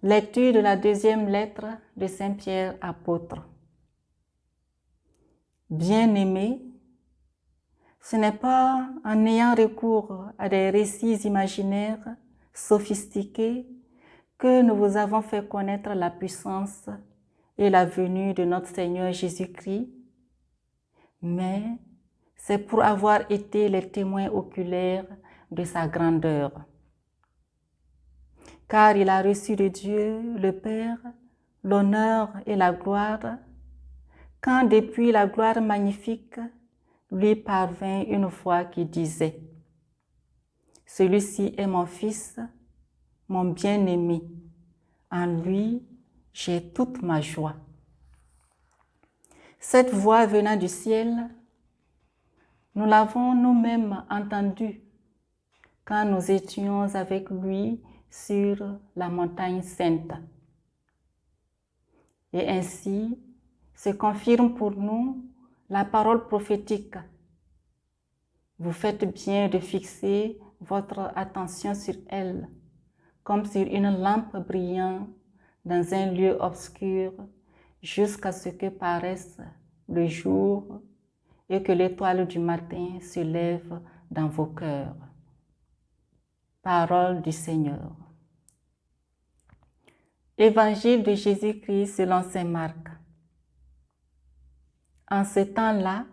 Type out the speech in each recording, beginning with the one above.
Lecture de la deuxième lettre de Saint Pierre apôtre. Bien-aimés, ce n'est pas en ayant recours à des récits imaginaires sophistiqués que nous vous avons fait connaître la puissance et la venue de notre Seigneur Jésus-Christ, mais c'est pour avoir été les témoins oculaires de sa grandeur. Car il a reçu de Dieu le Père l'honneur et la gloire, quand depuis la gloire magnifique lui parvint une voix qui disait « Celui-ci est mon Fils, mon bien-aimé, en lui j'ai toute ma joie. » Cette voix venant du ciel, nous l'avons nous-mêmes entendue quand nous étions avec lui sur la montagne sainte. Et ainsi se confirme pour nous la parole prophétique. Vous faites bien de fixer votre attention sur elle, comme sur une lampe brillant dans un lieu obscur, jusqu'à ce que paraisse le jour et que l'étoile du matin se lève dans vos cœurs. Parole du Seigneur. Évangile de Jésus-Christ selon saint Marc. En ce temps-là,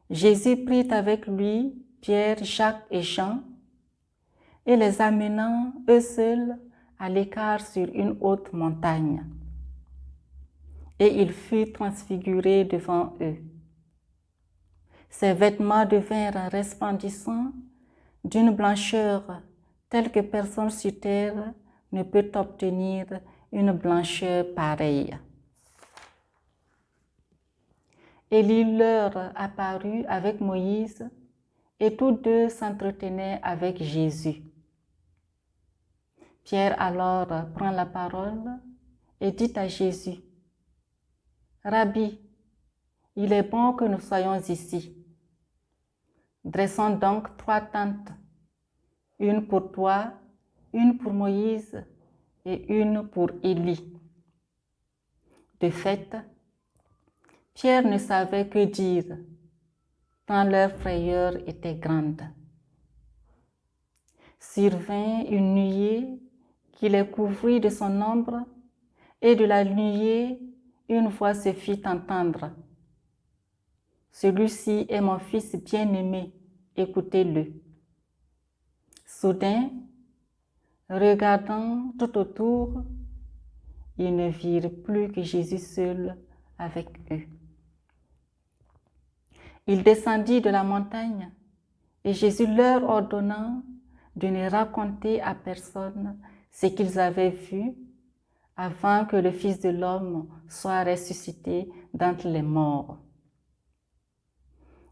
Jésus prit avec lui Pierre, Jacques et Jean, et les amenant eux seuls à l'écart sur une haute montagne. Et il fut transfiguré devant eux. Ses vêtements devinrent resplendissants d'une blancheur telle que personne sur terre ne peut obtenir une blancheur pareille. Et il leur apparut avec Moïse, et tous deux s'entretenaient avec Jésus. Pierre alors prend la parole et dit à Jésus, « Rabbi, il est bon que nous soyons ici. Dressons donc 3 tentes, une pour toi, une pour Moïse et une pour Élie. » De fait, Pierre ne savait que dire, tant leur frayeur était grande. Survint une nuée qui les couvrit de son ombre, et de la nuée, une voix se fit entendre. « Celui-ci est mon Fils bien-aimé, écoutez-le. » Soudain, regardant tout autour, ils ne virent plus que Jésus seul avec eux. Il descendit de la montagne, et Jésus leur ordonnant de ne raconter à personne ce qu'ils avaient vu avant que le Fils de l'homme soit ressuscité d'entre les morts.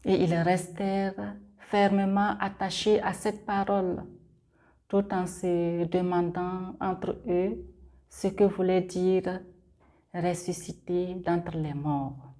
Et ils restèrent fermement attachés à cette parole, tout en se demandant entre eux ce que voulait dire ressuscité d'entre les morts.